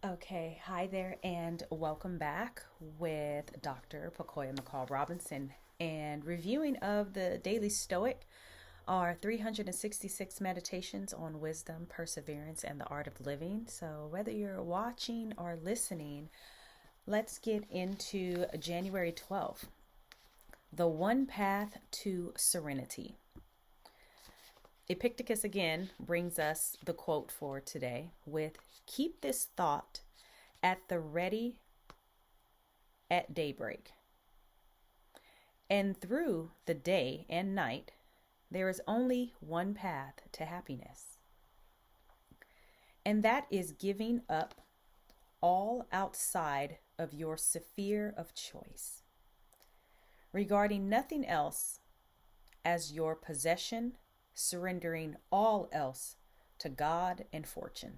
Okay, hi there, and welcome back with Dr. Pacoya McCall Robinson and reviewing of the Daily Stoic, our 366 meditations on wisdom, perseverance, and the art of living. So, whether you're watching or listening, let's get into January 12th, the one path to serenity. Epictetus again brings us the quote for today with keep this thought at the ready at daybreak. And through the day and night, there is only one path to happiness, and that is giving up all outside of your sphere of choice, regarding nothing else as your possession, surrendering all else to God and fortune.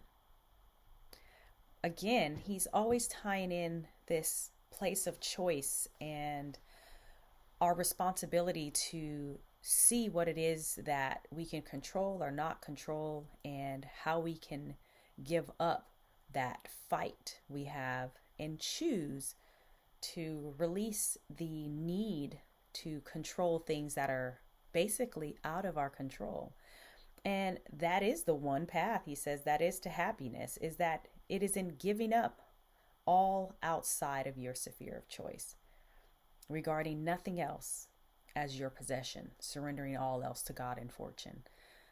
Again, he's always tying in this place of choice and our responsibility to see what it is that we can control or not control, and how we can give up that fight we have and choose to release the need to control things that are basically out of our control. And that is the one path, he says, that is to happiness, is that it is in giving up all outside of your sphere of choice, regarding nothing else as your possession, surrendering all else to God and fortune.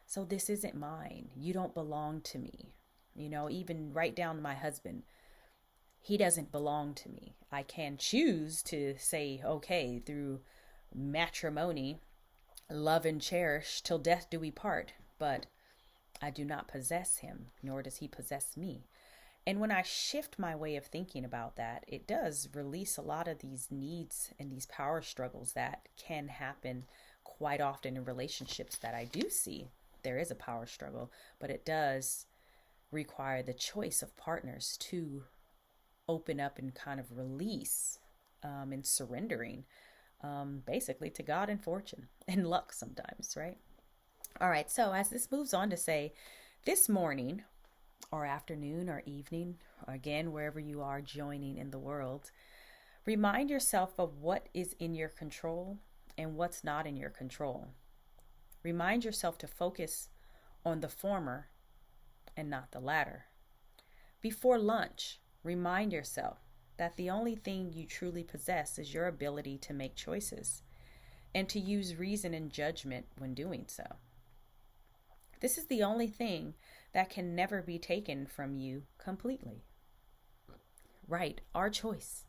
So this isn't mine. You don't belong to me. Even right down to my husband, he doesn't belong to me. I can choose to say, okay, through matrimony, love and cherish till death do we part, but I do not possess him, nor does he possess me. And when I shift my way of thinking about that, it does release a lot of these needs and these power struggles that can happen quite often in relationships that I do see. There is a power struggle, but it does require the choice of partners to open up and kind of release and surrendering basically to God and fortune and luck sometimes, right? All right, so as this moves on to say, this morning or afternoon or evening, or again, wherever you are joining in the world, remind yourself of what is in your control and what's not in your control. Remind yourself to focus on the former and not the latter. Before lunch, remind yourself that the only thing you truly possess is your ability to make choices and to use reason and judgment when doing so. This is the only thing that can never be taken from you completely. Right, our choice.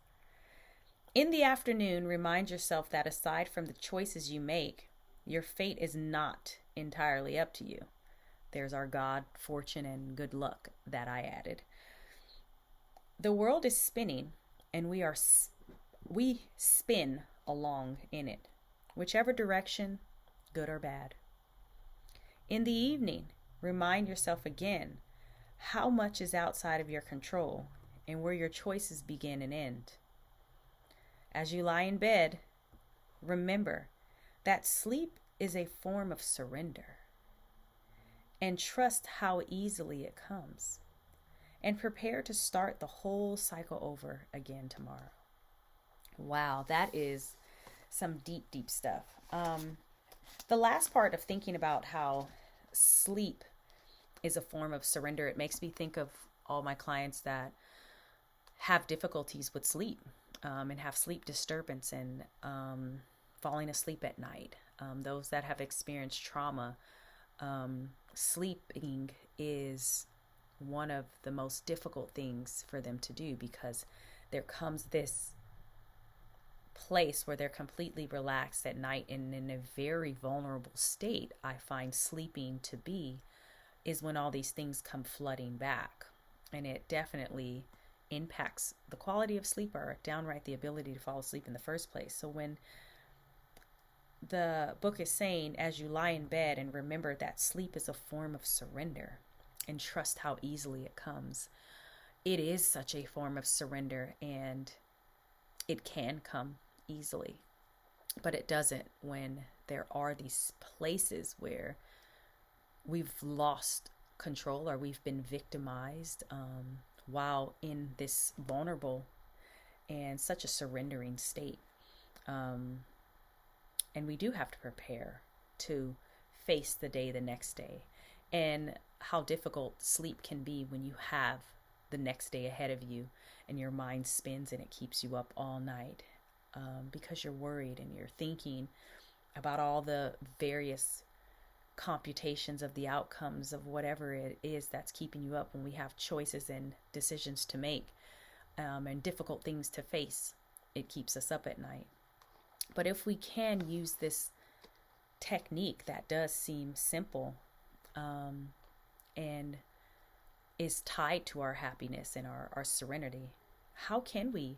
In the afternoon, remind yourself that aside from the choices you make, your fate is not entirely up to you. There's our God, fortune, and good luck that I added. The world is spinning, and we spin along in it, whichever direction, good or bad. In the evening, remind yourself again how much is outside of your control and where your choices begin and end. As you lie in bed, remember that sleep is a form of surrender, and trust how easily it comes, and prepare to start the whole cycle over again tomorrow. Wow, that is some deep, deep stuff. The last part of thinking about how sleep is a form of surrender, it makes me think of all my clients that have difficulties with sleep and have sleep disturbance and falling asleep at night. Those that have experienced trauma, sleeping is one of the most difficult things for them to do, because there comes this place where they're completely relaxed at night and in a very vulnerable state. I find sleeping to be is when all these things come flooding back, and it definitely impacts the quality of sleep or downright the ability to fall asleep in the first place. So when the book is saying, as you lie in bed and remember that sleep is a form of surrender and trust how easily it comes, it is such a form of surrender, and it can come easily, but it doesn't when there are these places where we've lost control or we've been victimized, while in this vulnerable and such a surrendering state. Um, and we do have to prepare to face the day the next day, and how difficult sleep can be when you have the next day ahead of you and your mind spins and it keeps you up all night, because you're worried and you're thinking about all the various computations of the outcomes of whatever it is that's keeping you up, when we have choices and decisions to make, and difficult things to face. It keeps us up at night. But if we can use this technique that does seem simple, and is tied to our happiness and our serenity, how can we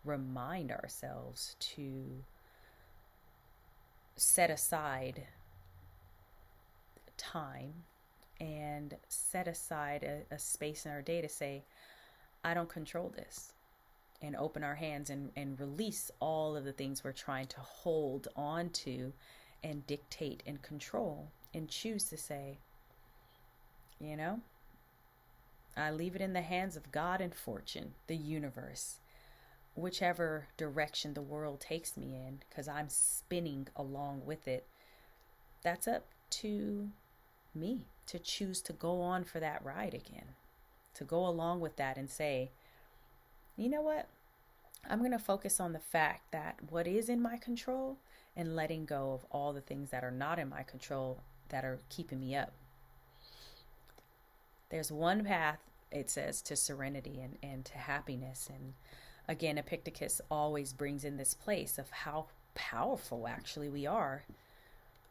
remind ourselves to set aside time and set aside a space in our day to say, I don't control this, and open our hands and release all of the things we're trying to hold on to and dictate and control, and choose to say, you know, I leave it in the hands of God and fortune, the universe, whichever direction the world takes me in, because I'm spinning along with it. That's up to me to choose to go on for that ride again, to go along with that and say, you know what? I'm going to focus on the fact that what is in my control, and letting go of all the things that are not in my control that are keeping me up. There's one path, it says, to serenity and to happiness. And again, Epictetus always brings in this place of how powerful actually we are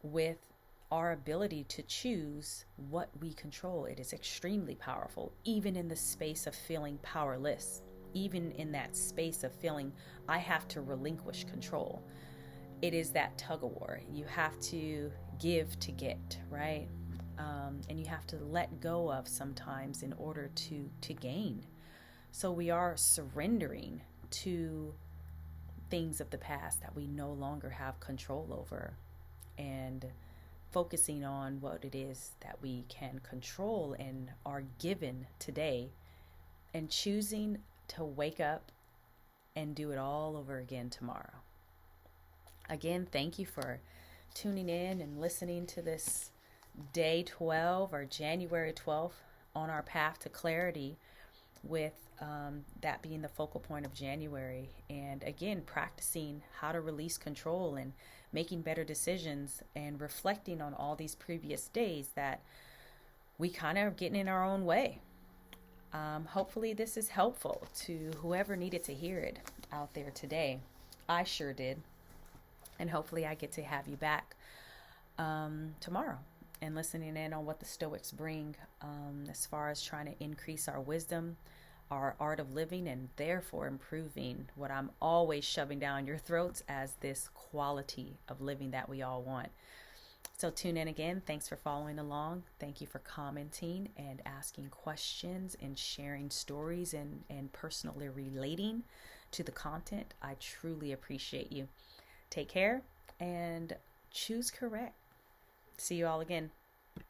with our ability to choose what we control. It is extremely powerful, even in the space of feeling powerless, even in that space of feeling I have to relinquish control. It is that tug of war. You have to give to get, right? And you have to let go of sometimes in order to gain. So we are surrendering to things of the past that we no longer have control over, and focusing on what it is that we can control and are given today, and choosing to wake up and do it all over again tomorrow. Again, thank you for tuning in and listening to this day 12, or January 12th, on our path to clarity, with that being the focal point of January. And again, practicing how to release control and making better decisions, and reflecting on all these previous days that we kind of are getting in our own way. Hopefully this is helpful to whoever needed to hear it out there today. I sure did. And hopefully I get to have you back tomorrow, and listening in on what the Stoics bring, as far as trying to increase our wisdom, our art of living, and therefore improving what I'm always shoving down your throats as this quality of living that we all want. So tune in again. Thanks for following along. Thank you for commenting and asking questions and sharing stories and personally relating to the content. I truly appreciate you. Take care and choose correct. See you all again.